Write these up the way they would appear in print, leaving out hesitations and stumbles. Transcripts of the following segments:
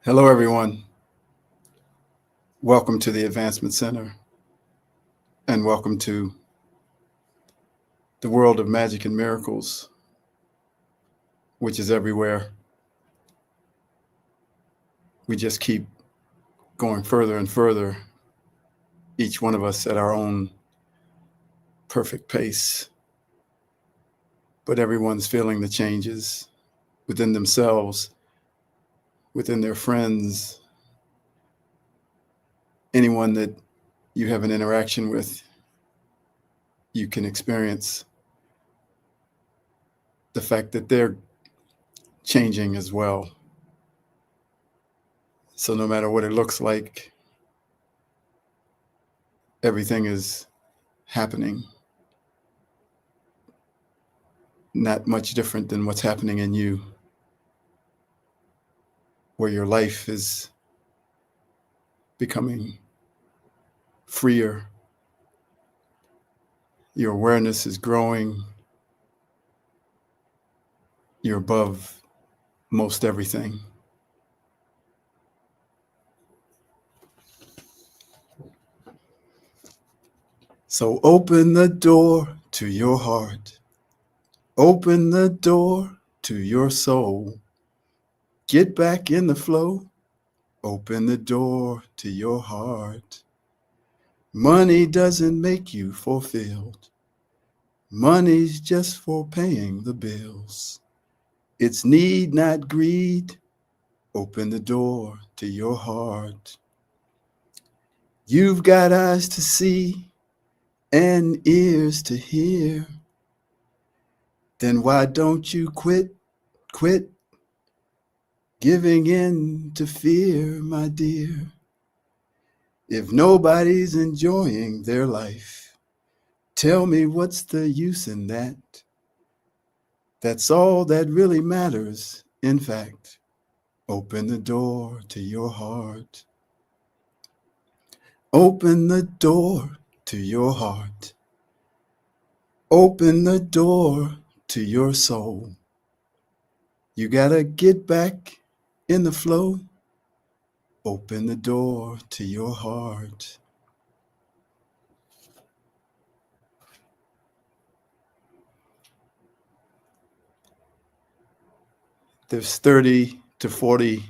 Hello, everyone. Welcome to the Advancement Center, and welcome to the world of magic and miracles, which is everywhere. We just keep going further and further, each one of us at our own perfect pace. But everyone's feeling the changes within themselves, within their friends, anyone that you have an interaction with. You can experience the fact that they're changing as well. So no matter what it looks like, everything is happening, not much different than what's happening in you, where your life is becoming freer, your awareness is growing, you're above most everything. So open the door to your heart. Open the door to your soul. Get back in the flow. Open the door to your heart. Money doesn't make you fulfilled. Money's just for paying the bills. It's need, not greed. Open the door to your heart. You've got eyes to see and ears to hear. Then why don't you quit giving in to fear, my dear? If nobody's enjoying their life, tell me what's the use in that? That's all that really matters, in fact. Open the door to your heart. Open the door to your heart. Open the door to your soul. You gotta get back in the flow. Open the door to your heart. There's 30 to 40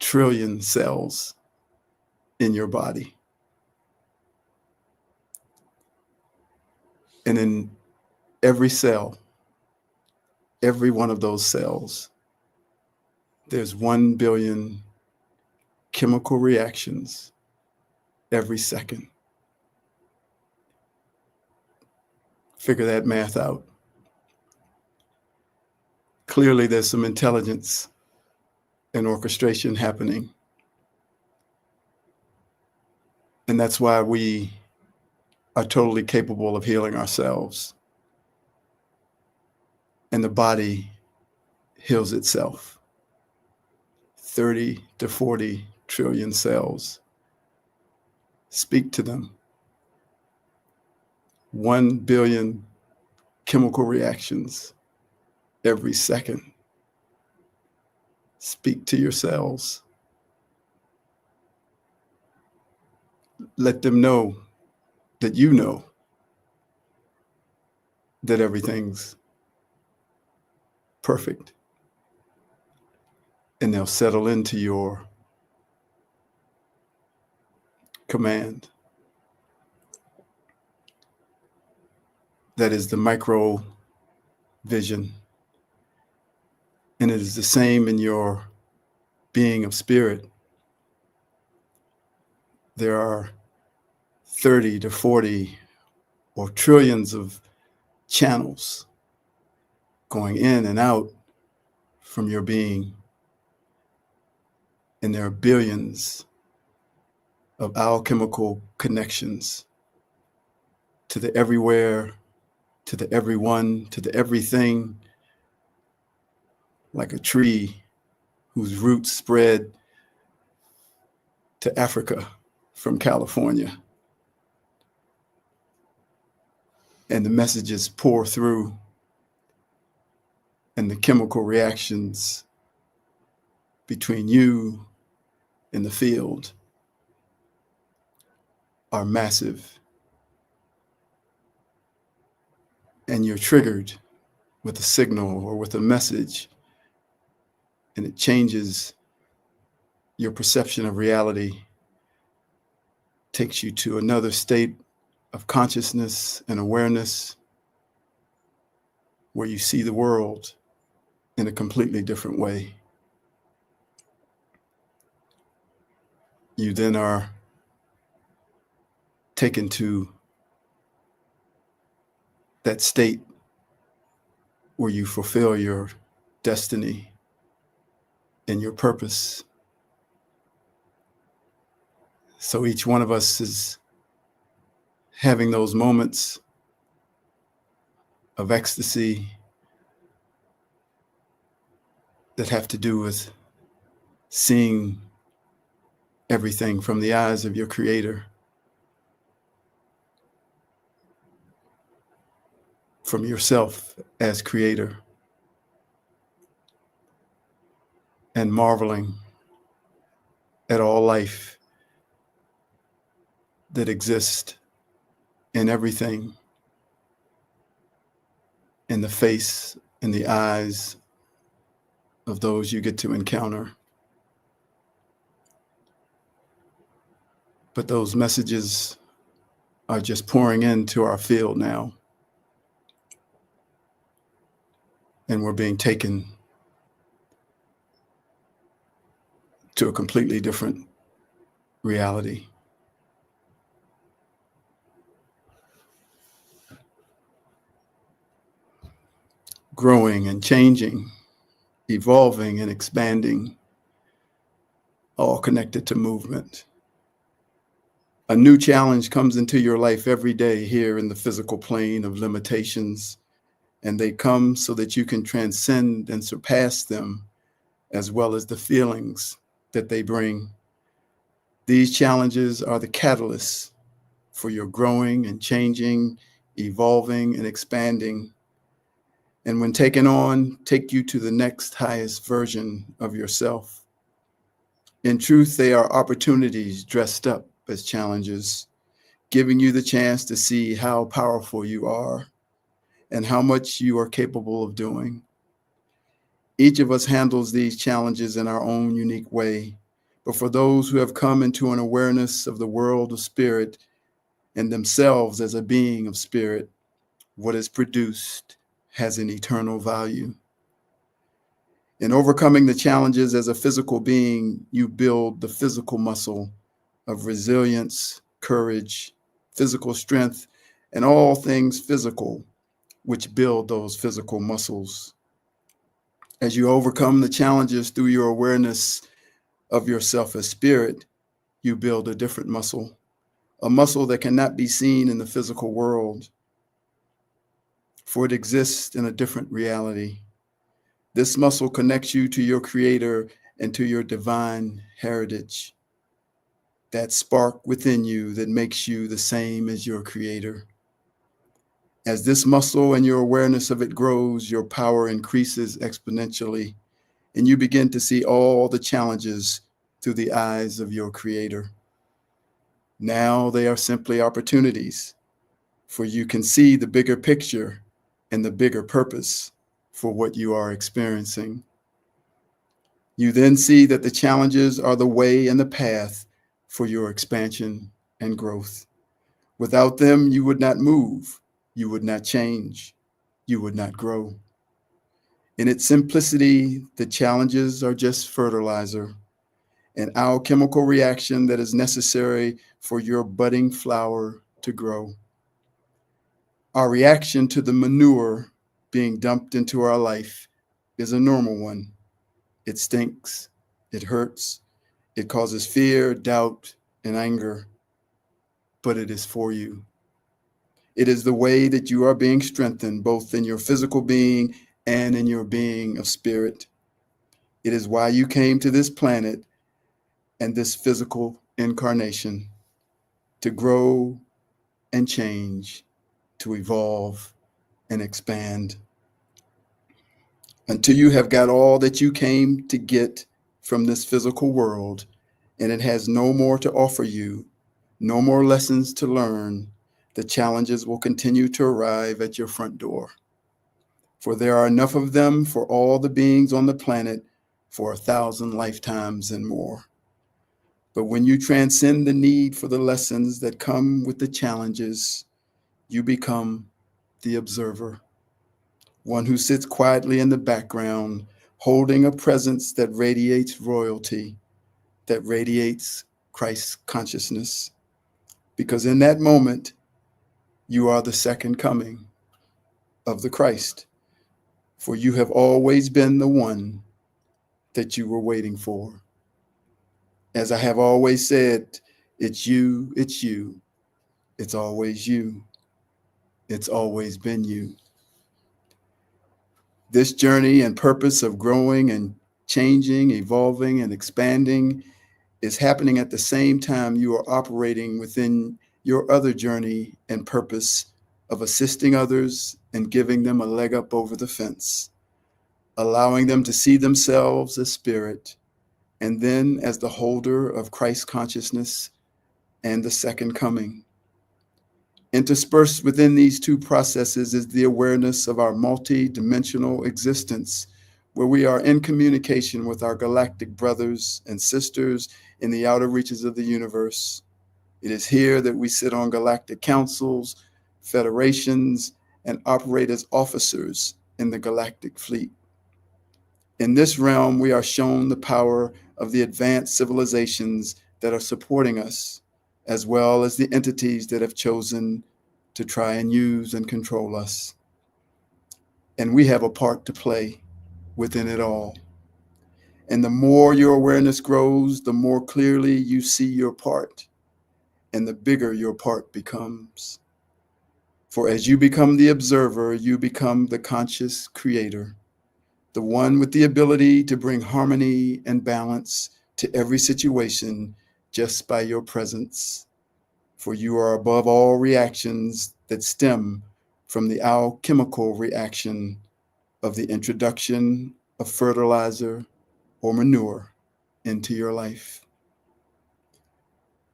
trillion cells in your body. And in every cell, every one of those cells, there's 1 billion chemical reactions every second. Figure that math out. Clearly, there's some intelligence and orchestration happening. And that's why we are totally capable of healing ourselves. And the body heals itself. 30 to 40 trillion cells. Speak to them. 1 billion chemical reactions every second. Speak to your cells. Let them know that you know that everything's perfect. And they'll settle into your command. That is the micro vision. And it is the same in your being of spirit. There are 30 to 40 or trillions of channels going in and out from your being. And there are billions of alchemical connections to the everywhere, to the everyone, to the everything, like a tree whose roots spread to Africa from California. And the messages pour through, and the chemical reactions between you and the field are massive, and you're triggered with a signal or with a message, and it changes your perception of reality, takes you to another state of consciousness and awareness where you see the world in a completely different way. You then are taken to that state where you fulfill your destiny and your purpose. So each one of us is having those moments of ecstasy that have to do with seeing everything from the eyes of your Creator, from yourself as Creator, and marveling at all life that exists in everything, in the face, in the eyes of those you get to encounter. But those messages are just pouring into our field now, and we're being taken to a completely different reality. Growing and changing, evolving and expanding, all connected to movement. A new challenge comes into your life every day here in the physical plane of limitations, and they come so that you can transcend and surpass them, as well as the feelings that they bring. These challenges are the catalysts for your growing and changing, evolving and expanding, and when taken on, take you to the next highest version of yourself. In truth, they are opportunities dressed up as challenges, giving you the chance to see how powerful you are and how much you are capable of doing. Each of us handles these challenges in our own unique way, but for those who have come into an awareness of the world of spirit and themselves as a being of spirit, what is produced has an eternal value. In overcoming the challenges as a physical being, you build the physical muscle of resilience, courage, physical strength, and all things physical, which build those physical muscles. As you overcome the challenges through your awareness of yourself as spirit, you build a different muscle, a muscle that cannot be seen in the physical world, for it exists in a different reality. This muscle connects you to your Creator and to your divine heritage, that spark within you that makes you the same as your Creator. As this muscle and your awareness of it grows, your power increases exponentially, and you begin to see all the challenges through the eyes of your Creator. Now they are simply opportunities, for you can see the bigger picture and the bigger purpose for what you are experiencing. You then see that the challenges are the way and the path for your expansion and growth. Without them, you would not move, you would not change, you would not grow. In its simplicity, the challenges are just fertilizer, an alchemical reaction that is necessary for your budding flower to grow. Our reaction to the manure being dumped into our life is a normal one. It stinks, it hurts, it causes fear, doubt, and anger, but it is for you. It is the way that you are being strengthened, both in your physical being and in your being of spirit. It is why you came to this planet and this physical incarnation, to grow and change, to evolve and expand. Until you have got all that you came to get from this physical world, and it has no more to offer you, no more lessons to learn, the challenges will continue to arrive at your front door. For there are enough of them for all the beings on the planet for 1,000 lifetimes and more. But when you transcend the need for the lessons that come with the challenges, you become the observer, one who sits quietly in the background, holding a presence that radiates royalty, that radiates Christ's consciousness. Because in that moment, you are the second coming of the Christ, for you have always been the one that you were waiting for. As I have always said, it's you, it's always you, it's always been you. This journey and purpose of growing and changing, evolving, and expanding is happening at the same time you are operating within your other journey and purpose of assisting others and giving them a leg up over the fence, allowing them to see themselves as spirit, and then as the holder of Christ consciousness and the second coming. Interspersed within these two processes is the awareness of our multi-dimensional existence, where we are in communication with our galactic brothers and sisters in the outer reaches of the universe. It is here that we sit on galactic councils, federations, and operate as officers in the galactic fleet. In this realm, we are shown the power of the advanced civilizations that are supporting us, as well as the entities that have chosen to try and use and control us. And we have a part to play within it all. And the more your awareness grows, the more clearly you see your part, and the bigger your part becomes. For as you become the observer, you become the conscious creator, the one with the ability to bring harmony and balance to every situation just by your presence. For you are above all reactions that stem from the alchemical reaction of the introduction of fertilizer or manure into your life.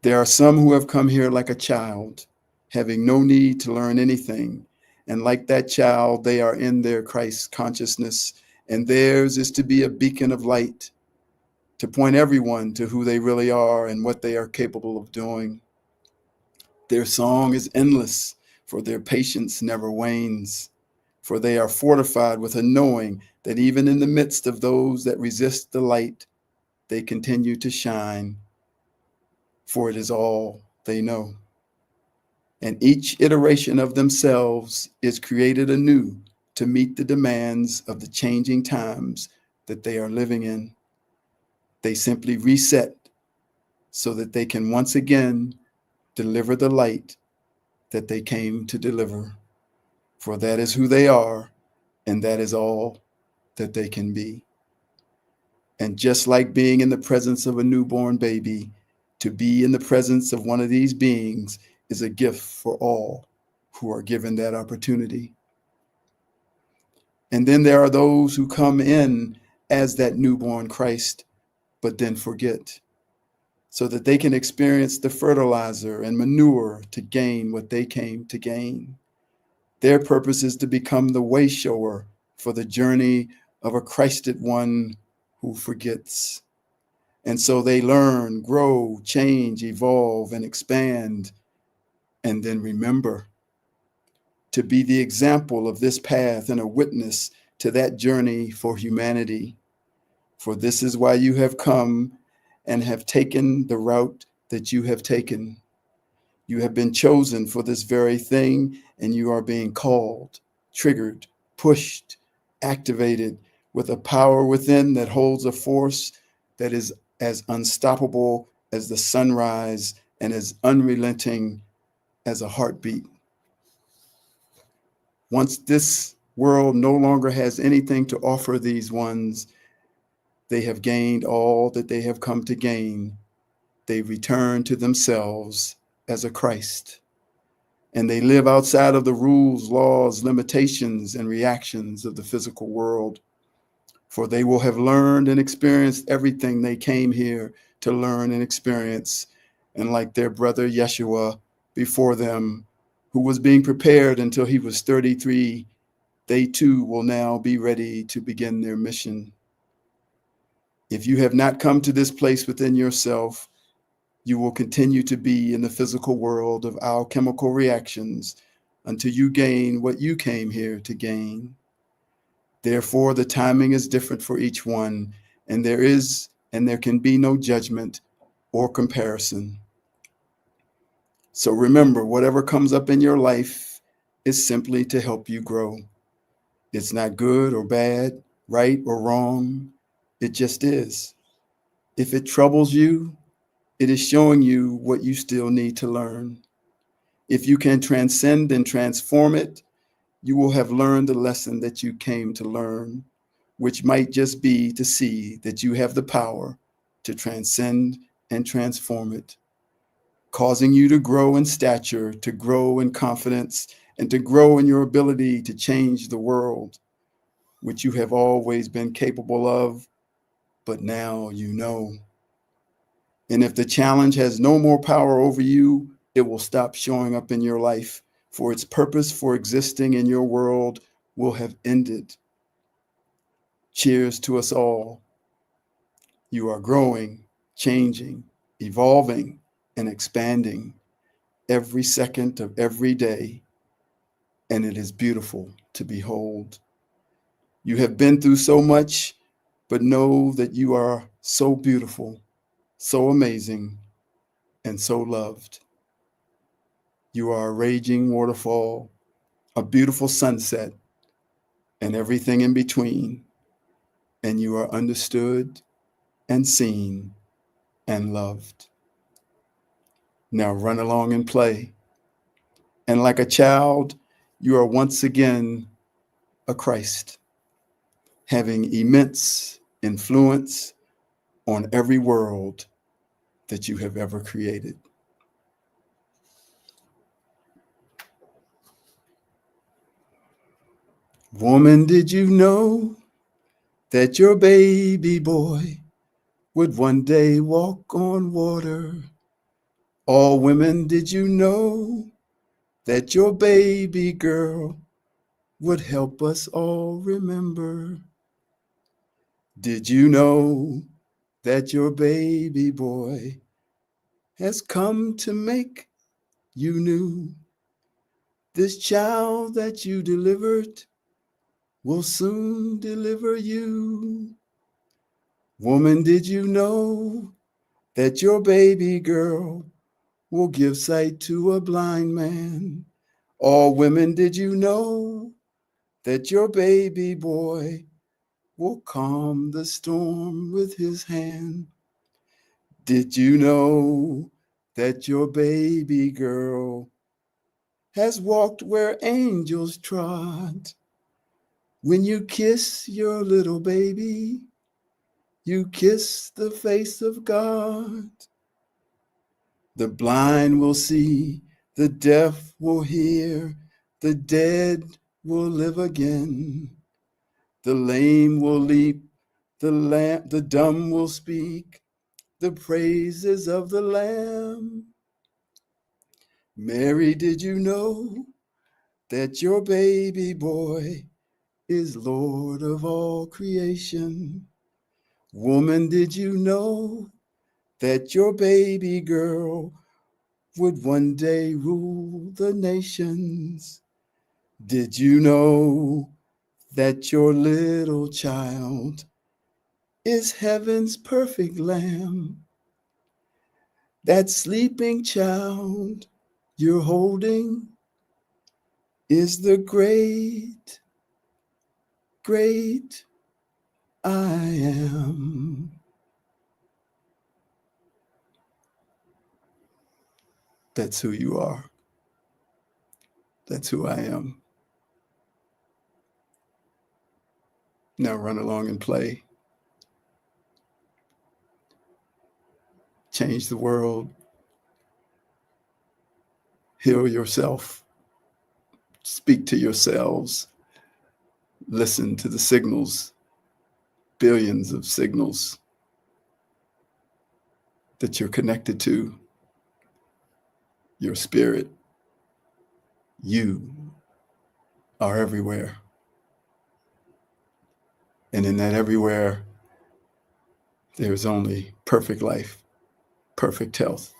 There are some who have come here like a child, having no need to learn anything, and like that child, they are in their Christ consciousness, and theirs is to be a beacon of light, to point everyone to who they really are and what they are capable of doing. Their song is endless, for their patience never wanes, for they are fortified with a knowing that even in the midst of those that resist the light, they continue to shine, for it is all they know. And each iteration of themselves is created anew to meet the demands of the changing times that they are living in. They simply reset so that they can once again deliver the light that they came to deliver. For that is who they are, and that is all that they can be. And just like being in the presence of a newborn baby, to be in the presence of one of these beings is a gift for all who are given that opportunity. And then there are those who come in as that newborn Christ, but then forget, so that they can experience the fertilizer and manure to gain what they came to gain. Their purpose is to become the way shower for the journey of a Christed one who forgets. And so they learn, grow, change, evolve, and expand, and then remember to be the example of this path and a witness to that journey for humanity. For this is why you have come and have taken the route that you have taken. You have been chosen for this very thing, and you are being called, triggered, pushed, activated with a power within that holds a force that is as unstoppable as the sunrise and as unrelenting as a heartbeat. Once this world no longer has anything to offer these ones, they have gained all that they have come to gain. They return to themselves as a Christ, and they live outside of the rules, laws, limitations, and reactions of the physical world. for they will have learned and experienced everything they came here to learn and experience. And like their brother Yeshua before them, who was being prepared until he was 33, they too will now be ready to begin their mission. If you have not come to this place within yourself, you will continue to be in the physical world of alchemical reactions until you gain what you came here to gain. Therefore, the timing is different for each one, and there can be no judgment or comparison. So remember, whatever comes up in your life is simply to help you grow. It's not good or bad, right or wrong. It just is. If it troubles you, it is showing you what you still need to learn. If you can transcend and transform it, you will have learned the lesson that you came to learn, which might just be to see that you have the power to transcend and transform it, causing you to grow in stature, to grow in confidence, and to grow in your ability to change the world, which you have always been capable of, but now you know. And if the challenge has no more power over you, it will stop showing up in your life, for its purpose for existing in your world will have ended. Cheers to us all. You are growing, changing, evolving, and expanding every second of every day, and it is beautiful to behold. You have been through so much, but know that you are so beautiful, so amazing, and so loved. You are a raging waterfall, a beautiful sunset, and everything in between, and you are understood and seen and loved. Now run along and play. And like a child, you are once again a Christ, having immense influence on every world that you have ever created. Woman, did you know that your baby boy would one day walk on water? All women, did you know that your baby girl would help us all remember? Did you know that your baby boy has come to make you new? This child that you delivered will soon deliver you. Woman, did you know that your baby girl will give sight to a blind man? All women, did you know that your baby boy will calm the storm with his hand? Did you know that your baby girl has walked where angels trod? When you kiss your little baby, you kiss the face of God. The blind will see, the deaf will hear, the dead will live again. The lame will leap, the dumb will speak, the praises of the Lamb. Mary, did you know that your baby boy is Lord of all creation? Woman, did you know that your baby girl would one day rule the nations? Did you know that your little child is heaven's perfect lamb? That sleeping child you're holding is the great, great I am. That's who you are. That's who I am. Now run along and play. Change the world. Heal yourself. Speak to yourselves. Listen to the signals billions of signals that you're connected to, your spirit. You are everywhere. And in that everywhere, there's only perfect life, perfect health,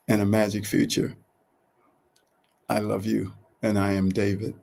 and a magic future. I love you, and I am David.